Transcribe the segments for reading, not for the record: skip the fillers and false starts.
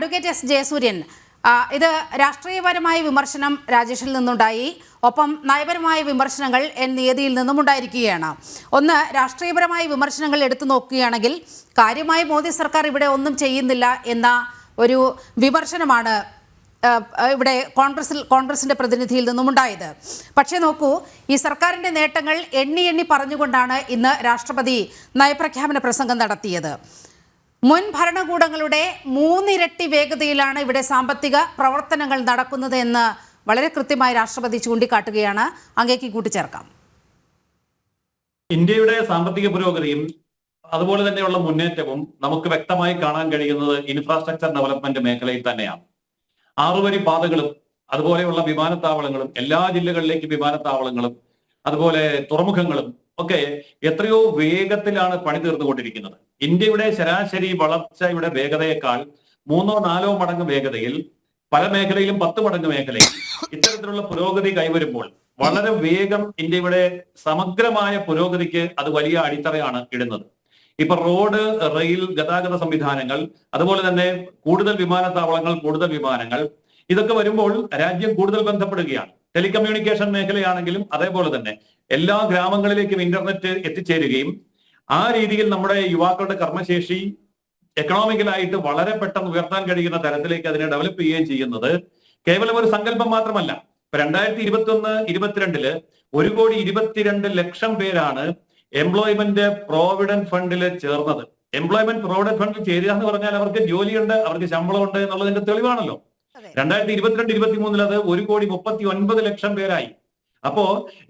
Advocate S Jayasuryan, ഇത് രാഷ്ട്രീയപരമായ വിമർശനം രാജേഷിൽ നിന്നുണ്ടായി, ഒപ്പം നയപരമായ വിമർശനങ്ങൾ നിയതിയിൽ നിന്നും ഉണ്ടായിരിക്കുകയാണ്. ഒന്ന്, രാഷ്ട്രീയപരമായ വിമർശനങ്ങൾ എടുത്തു നോക്കുകയാണെങ്കിൽ കാര്യമായി മോദി സർക്കാർ ഇവിടെ ഒന്നും ചെയ്യുന്നില്ല എന്ന ഒരു വിമർശനമാണ് ഇവിടെ കോൺഗ്രസിൻ്റെ പ്രതിനിധിയിൽ നിന്നും ഉണ്ടായത്. പക്ഷേ നോക്കൂ, ഈ സർക്കാരിൻ്റെ നേട്ടങ്ങൾ എണ്ണി പറഞ്ഞുകൊണ്ടാണ് ഇന്ന് രാഷ്ട്രപതി നയപ്രഖ്യാപന പ്രസംഗം നടത്തിയത്. മുൻ ഭരണകൂടങ്ങളുടെ 3 ഇരട്ടി വേഗതയിലാണ് ഇവിടെ സാമ്പത്തിക പ്രവർത്തനങ്ങൾ നടക്കുന്നത് എന്ന് വളരെ കൃത്യമായി രാഷ്ട്രപതി ചൂണ്ടിക്കാട്ടുകയാണ്. അങ്ങേക്ക് കൂട്ടിച്ചേർക്കാം. ഇന്ത്യയുടെ സാമ്പത്തിക പുരോഗതിയും അതുപോലെ തന്നെയുള്ള മുന്നേറ്റവും നമുക്ക് വ്യക്തമായി കാണാൻ കഴിയുന്നത് ഇൻഫ്രാസ്ട്രക്ചർ ഡെവലപ്മെന്റ് മേഖലയിൽ തന്നെയാണ്. 6 വരി പാതകളും അതുപോലെയുള്ള വിമാനത്താവളങ്ങളും, എല്ലാ ജില്ലകളിലേക്കും വിമാനത്താവളങ്ങളും അതുപോലെ തുറമുഖങ്ങളും ഒക്കെ എത്രയോ വേഗത്തിലാണ് പണി തീർന്നുകൊണ്ടിരിക്കുന്നത്. ഇന്ത്യയുടെ ശരാശരി വളർച്ചയുടെ വേഗതയേക്കാൾ 3-4 മടങ്ങ് വേഗതയിൽ, പല മേഖലയിലും 10 മടങ്ങ് മേഖലയിൽ ഇത്തരത്തിലുള്ള പുരോഗതി കൈവരുമ്പോൾ വളരെ വേഗം ഇന്ത്യയുടെ സമഗ്രമായ പുരോഗതിക്ക് അത് വലിയ അടിത്തറയാണ് ഇടുന്നത്. ഇപ്പൊ റോഡ്, റെയിൽ, ഗതാഗത സംവിധാനങ്ങൾ, അതുപോലെ തന്നെ കൂടുതൽ വിമാനത്താവളങ്ങൾ, കൂടുതൽ വിമാനങ്ങൾ, ഇതൊക്കെ വരുമ്പോൾ രാജ്യം കൂടുതൽ ബന്ധപ്പെടുകയാണ്. ടെലികമ്മ്യൂണിക്കേഷൻ മേഖലയാണെങ്കിലും അതേപോലെ തന്നെ എല്ലാ ഗ്രാമങ്ങളിലേക്കും ഇന്റർനെറ്റ് എത്തിച്ചേരുകയും ആ രീതിയിൽ നമ്മുടെ യുവാക്കളുടെ കർമ്മശേഷി എക്കണോമിക്കലായിട്ട് വളരെ പെട്ടെന്ന് ഉയർത്താൻ കഴിയുന്ന തരത്തിലേക്ക് അതിനെ ഡെവലപ്പ് ചെയ്യുകയും ചെയ്യുന്നത് കേവലം ഒരു സങ്കല്പം മാത്രമല്ല. ഇപ്പൊ 2021-22 1,22,00,000 പേരാണ് എംപ്ലോയ്മെന്റ് പ്രോവിഡന്റ് ഫണ്ടിൽ ചേർന്നത്. എംപ്ലോയ്മെന്റ് പ്രോവിഡന്റ് ഫണ്ടിൽ ചേരുക എന്ന് പറഞ്ഞാൽ അവർക്ക് ജോലിയുണ്ട്, അവർക്ക് ശമ്പളമുണ്ട് എന്നുള്ളതിന്റെ തെളിവാണല്ലോ. 2022-23 അത് 1,39,00,000 പേരായി. അപ്പോ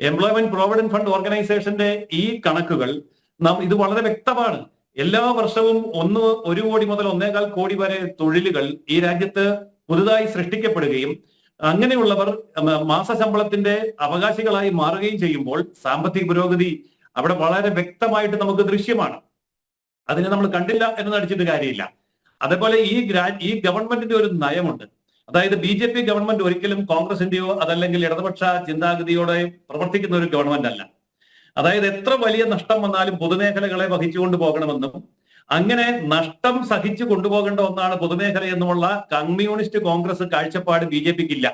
എംപ്ലോയ്മെന്റ് പ്രോവിഡന്റ് ഫണ്ട് ഓർഗനൈസേഷന്റെ ഈ കണക്കുകൾ ഇത് വളരെ വ്യക്തമാണ്. എല്ലാ വർഷവും 1 കോടി മുതൽ 1.25 കോടി വരെ തൊഴിലുകൾ ഈ രാജ്യത്ത് പുതുതായി സൃഷ്ടിക്കപ്പെടുകയും അങ്ങനെയുള്ളവർ മാസശമ്പളത്തിന്റെ അവകാശികളായി മാറുകയും ചെയ്യുമ്പോൾ സാമ്പത്തിക പുരോഗതി അവിടെ വളരെ വ്യക്തമായിട്ട് നമുക്ക് ദൃശ്യമാണ്. അതിനെ നമ്മൾ കണ്ടില്ല എന്ന് നടിച്ചിട്ട് കാര്യമില്ല. അതേപോലെ ഈ ഗവൺമെന്റിന്റെ ഒരു നയമുണ്ട്. അതായത് BJP ഗവൺമെന്റ് ഒരിക്കലും കോൺഗ്രസിന്റെയോ അതല്ലെങ്കിൽ ഇടതുപക്ഷ ചിന്താഗതിയോടെ പ്രവർത്തിക്കുന്ന ഒരു ഗവൺമെന്റ് അല്ല. അതായത് എത്ര വലിയ നഷ്ടം വന്നാലും പൊതുമേഖലകളെ വഹിച്ചുകൊണ്ട് പോകണമെന്നും അങ്ങനെ നഷ്ടം സഹിച്ചു കൊണ്ടുപോകേണ്ട ഒന്നാണ് പൊതുമേഖല എന്നുമുള്ള കമ്മ്യൂണിസ്റ്റ് കോൺഗ്രസ് കാഴ്ചപ്പാട് BJPക്ക് ഇല്ല.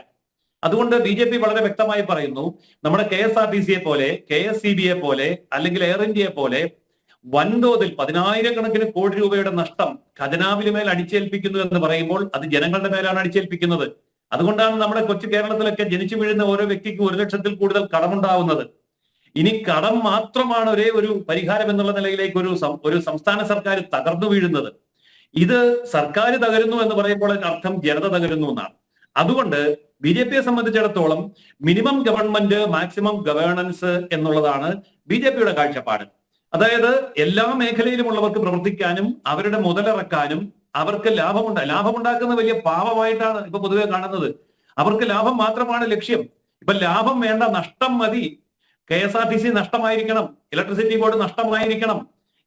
അതുകൊണ്ട് BJP വളരെ വ്യക്തമായി പറയുന്നു, നമ്മുടെ KSRTCയെ പോലെ, KSCBയെ പോലെ അല്ലെങ്കിൽ എയർ ഇന്ത്യയെ പോലെ വൻതോതിൽ 10,000 കോടി രൂപയുടെ നഷ്ടം ഖജനാവിന് മേൽ അടിച്ചേൽപ്പിക്കുന്നു എന്ന് പറയുമ്പോൾ അത് ജനങ്ങളുടെ മേലാണ് അടിച്ചേൽപ്പിക്കുന്നത്. അതുകൊണ്ടാണ് നമ്മുടെ കൊച്ചു കേരളത്തിലൊക്കെ ജനിച്ചു വീഴുന്ന ഓരോ വ്യക്തിക്കും 1 ലക്ഷത്തിൽ കൂടുതൽ കടമുണ്ടാവുന്നത്. ഇനി കടം മാത്രമാണ് ഒരേ ഒരു പരിഹാരം എന്നുള്ള നിലയിലേക്ക് ഒരു സംസ്ഥാന സർക്കാർ തകർന്നു വീഴുന്നത്. ഇത് സർക്കാർ തകരുന്നു എന്ന് പറയുമ്പോൾ അതിനർത്ഥം ജനത തകരുന്നു എന്നാണ്. അതുകൊണ്ട് BJPയെ സംബന്ധിച്ചിടത്തോളം മിനിമം ഗവൺമെന്റ് മാക്സിമം ഗവേണൻസ് എന്നുള്ളതാണ് BJPയുടെ കാഴ്ചപ്പാട്. അതായത് എല്ലാ മേഖലയിലുമുള്ളവർക്ക് പ്രവർത്തിക്കാനും അവരുടെ മുതലിറക്കാനും അവർക്ക് ലാഭമുണ്ടാക്കുന്ന വലിയ പാവമായിട്ടാണ് ഇപ്പൊ പൊതുവെ കാണുന്നത്. അവർക്ക് ലാഭം മാത്രമാണ് ലക്ഷ്യം. ഇപ്പൊ ലാഭം വേണ്ട, നഷ്ടം മതി. KSRTC നഷ്ടമായിരിക്കണം, ഇലക്ട്രിസിറ്റി ബോർഡ് നഷ്ടമായിരിക്കണം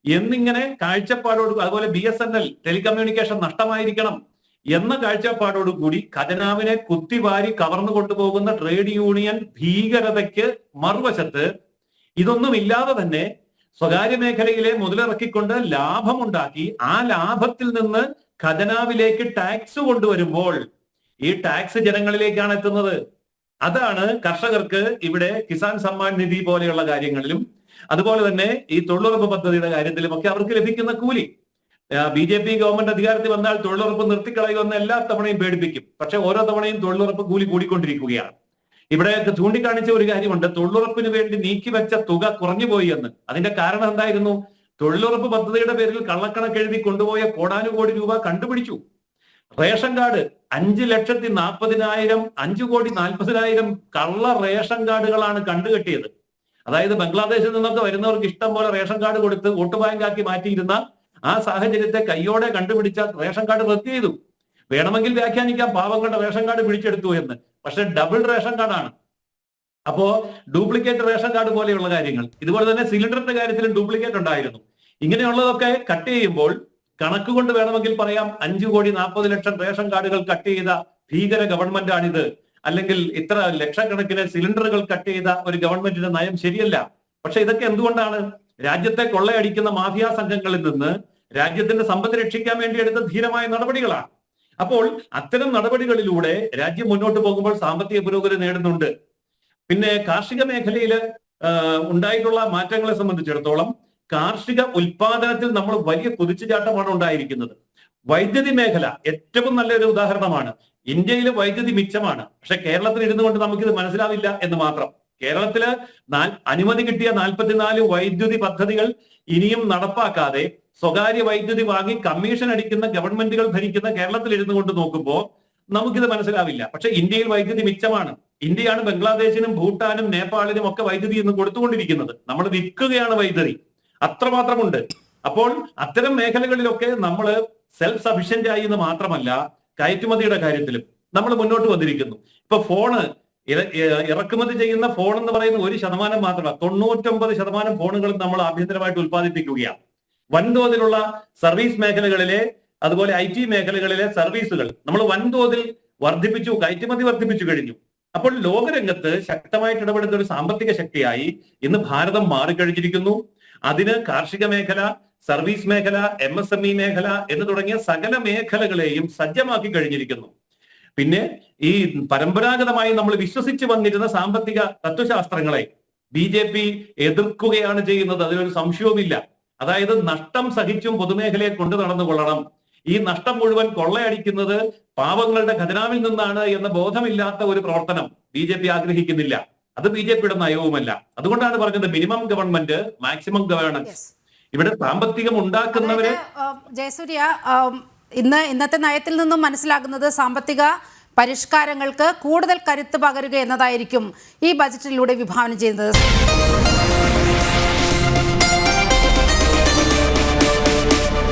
എന്നിങ്ങനെ കാഴ്ചപ്പാടോട്, അതുപോലെ BSNL ടെലികമ്മ്യൂണിക്കേഷൻ നഷ്ടമായിരിക്കണം എന്ന കാഴ്ചപ്പാടോടുകൂടി ഖജനാവിനെ കുത്തിവാരി കവർന്നു കൊണ്ടുപോകുന്ന ട്രേഡ് യൂണിയൻ ഭീകരതയ്ക്ക് മറുവശത്ത് ഇതൊന്നും ഇല്ലാതെ തന്നെ സ്വകാര്യ മേഖലയിലെ മുതലിറക്കിക്കൊണ്ട് ലാഭമുണ്ടാക്കി ആ ലാഭത്തിൽ നിന്ന് ഖജനാവിലേക്ക് ടാക്സ് കൊണ്ടുവരുമ്പോൾ ഈ ടാക്സ് ജനങ്ങളിലേക്കാണ് എത്തുന്നത്. അതാണ് കർഷകർക്ക് ഇവിടെ കിസാൻ സമ്മാൻ നിധി പോലെയുള്ള കാര്യങ്ങളിലും അതുപോലെ തന്നെ ഈ തൊഴിലുറപ്പ് പദ്ധതിയുടെ കാര്യത്തിലുമൊക്കെ അവർക്ക് ലഭിക്കുന്ന കൂലി. BJP ഗവൺമെന്റ് അധികാരത്തിൽ വന്നാൽ തൊഴിലുറപ്പ് നിർത്തിക്കളയുമെന്ന് എല്ലാ തവണയും പേടിപ്പിക്കും. പക്ഷെ ഓരോ തവണയും തൊഴിലുറപ്പ് കൂലി കൂടിക്കൊണ്ടിരിക്കുകയാണ്. ഇവിടെ ചൂണ്ടിക്കാണിച്ച ഒരു കാര്യമുണ്ട്, തൊഴിലുറപ്പിന് വേണ്ടി നീക്കിവെച്ച തുക കുറഞ്ഞുപോയി എന്ന്. അതിന്റെ കാരണം എന്തായിരുന്നു? തൊഴിലുറപ്പ് പദ്ധതിയുടെ പേരിൽ കള്ളക്കണക്കെഴുതി കൊണ്ടുപോയ കോടാനുകോടി രൂപ കണ്ടുപിടിച്ചു. റേഷൻ കാർഡ് 5,40,000 5,40,000 കള്ള റേഷൻ കാർഡുകളാണ് കണ്ടുകെട്ടിയത്. അതായത് ബംഗ്ലാദേശിൽ നിന്നൊക്കെ വരുന്നവർക്ക് ഇഷ്ടം പോലെ റേഷൻ കാർഡ് കൊടുത്ത് വോട്ട് ബാങ്കാക്കി മാറ്റിയിരുന്ന ആ സാഹചര്യത്തെ കയ്യോടെ കണ്ടുപിടിച്ച റേഷൻ കാർഡ് റദ്ദ് ചെയ്തു. വേണമെങ്കിൽ വ്യാഖ്യാനിക്കാം പാവങ്ങളുടെ റേഷൻ കാർഡ് പിടിച്ചെടുത്തു എന്ന്. പക്ഷെ ഡബിൾ റേഷൻ കാർഡാണ്. അപ്പോ ഡ്യൂപ്ലിക്കേറ്റ് റേഷൻ കാർഡ് പോലെയുള്ള കാര്യങ്ങൾ. ഇതുപോലെ തന്നെ സിലിണ്ടറിന്റെ കാര്യത്തിലും ഡ്യൂപ്ലിക്കേറ്റ് ഉണ്ടായിരുന്നു. ഇങ്ങനെയുള്ളതൊക്കെ കട്ട് ചെയ്യുമ്പോൾ കണക്ക് കൊണ്ട് വേണമെങ്കിൽ പറയാം 5,40,00,000 റേഷൻ കാർഡുകൾ കട്ട് ചെയ്ത ഭീകര ഗവൺമെന്റാണിത്, അല്ലെങ്കിൽ ഇത്ര ലക്ഷക്കണക്കിന് സിലിണ്ടറുകൾ കട്ട് ചെയ്ത ഒരു ഗവൺമെന്റിന്റെ നയം ശരിയല്ല. പക്ഷെ ഇതൊക്കെ എന്തുകൊണ്ടാണ്? രാജ്യത്തെ കൊള്ളയടിക്കുന്ന മാഫിയ സംഘങ്ങളിൽ നിന്ന് രാജ്യത്തിന്റെ സമ്പത്ത് രക്ഷിക്കാൻ വേണ്ടി എടുത്ത ധീരമായ നടപടികളാണ്. അപ്പോൾ അത്തരം നടപടികളിലൂടെ രാജ്യം മുന്നോട്ട് പോകുമ്പോൾ സാമ്പത്തിക പുരോഗതി നേടുന്നുണ്ട്. പിന്നെ കാർഷിക മേഖലയിൽ ഉണ്ടായിട്ടുള്ള മാറ്റങ്ങളെ സംബന്ധിച്ചിടത്തോളം കാർഷിക ഉൽപാദനത്തിൽ നമ്മൾ വലിയ കുതിച്ചുചാട്ടമാണ് ഉണ്ടായിരിക്കുന്നത്. വൈദ്യുതി മേഖല ഏറ്റവും നല്ലൊരു ഉദാഹരണമാണ്. ഇന്ത്യയിലെ വൈദ്യുതി മിച്ചമാണ്, പക്ഷെ കേരളത്തിൽ ഇരുന്നു കൊണ്ട് നമുക്കിത് മനസ്സിലാവില്ല എന്ന് മാത്രം. കേരളത്തില് അനുമതി കിട്ടിയ 44 വൈദ്യുതി പദ്ധതികൾ ഇനിയും നടപ്പാക്കാതെ സ്വകാര്യ വൈദ്യുതി വാങ്ങി കമ്മീഷൻ അടിക്കുന്ന ഗവൺമെന്റുകൾ ഭരിക്കുന്ന കേരളത്തിൽ ഇരുന്നു കൊണ്ട് നോക്കുമ്പോൾ നമുക്കിത് മനസ്സിലാവില്ല. പക്ഷെ ഇന്ത്യയിൽ വൈദ്യുതി മിച്ചമാണ്. ഇന്ത്യയാണ് ബംഗ്ലാദേശിനും ഭൂട്ടാനും നേപ്പാളിനും ഒക്കെ വൈദ്യുതി ഇന്ന് കൊടുത്തുകൊണ്ടിരിക്കുന്നത്. നമ്മൾ വിൽക്കുകയാണ് വൈദ്യുതി, അത്രമാത്രമുണ്ട്. അപ്പോൾ അത്തരം മേഖലകളിലൊക്കെ നമ്മൾ സെൽഫ് സഫിഷ്യന്റ് ആയി എന്ന് മാത്രമല്ല, കയറ്റുമതിയുടെ കാര്യത്തിലും നമ്മൾ മുന്നോട്ട് വന്നിരിക്കുന്നു. ഇപ്പൊ ഫോണ് ഇറക്കുമതി ചെയ്യുന്ന ഫോൺ എന്ന് പറയുന്ന 1% മാത്രമല്ല, 99% ഫോണുകളും നമ്മൾ ആഭ്യന്തരമായിട്ട് ഉത്പാദിപ്പിക്കുകയാണ്. വൻതോതിലുള്ള സർവീസ് മേഖലകളിലെ അതുപോലെ IT മേഖലകളിലെ സർവീസുകൾ നമ്മൾ വൻതോതിൽ വർദ്ധിപ്പിച്ചു, കയറ്റുമതി വർദ്ധിപ്പിച്ചു കഴിഞ്ഞു. അപ്പോൾ ലോകരംഗത്ത് ശക്തമായിട്ട് ഇടപെടുന്ന ഒരു സാമ്പത്തിക ശക്തിയായി ഇന്ന് ഭാരതം മാറിക്കഴിഞ്ഞിരിക്കുന്നു. അതിന് കാർഷിക മേഖല, സർവീസ് മേഖല, MSME മേഖല എന്ന് തുടങ്ങിയ സകല മേഖലകളെയും സജ്ജമാക്കി കഴിഞ്ഞിരിക്കുന്നു. പിന്നെ ഈ പരമ്പരാഗതമായി നമ്മൾ വിശ്വസിച്ച് വന്നിരുന്ന സാമ്പത്തിക തത്വശാസ്ത്രങ്ങളെ BJP എതിർക്കുകയാണ് ചെയ്യുന്നത്, അതിലൊരു സംശയവുമില്ല. അതായത് നഷ്ടം സഹിച്ചും പൊതുമേഖലയെ കൊണ്ടു നടന്നുകൊള്ളണം, ഈ നഷ്ടം മുഴുവൻ കൊള്ളയടിക്കുന്നത് പാവങ്ങളുടെ ഖജനാവിൽ നിന്നാണ് എന്ന ബോധമില്ലാത്ത ഒരു പ്രവർത്തനം BJP ആഗ്രഹിക്കുന്നില്ല. അത് BJPയുടെ നയവുമല്ല. അതുകൊണ്ടാണ് പറഞ്ഞത് മിനിമം ഗവൺമെന്റ് മാക്സിമം ഗവേണൻസ്. ഇവിടെ സാമ്പത്തികം ഉണ്ടാക്കുന്നവരെ ജയസൂര്യ, ഇന്നത്തെ നയത്തിൽ നിന്നും മനസ്സിലാകുന്നത് സാമ്പത്തിക പരിഷ്കാരങ്ങൾക്ക് കൂടുതൽ കരുത്ത് പകരുക എന്നതായിരിക്കും ഈ ബജറ്റിലൂടെ വിഭാവനം ചെയ്യുന്നത്.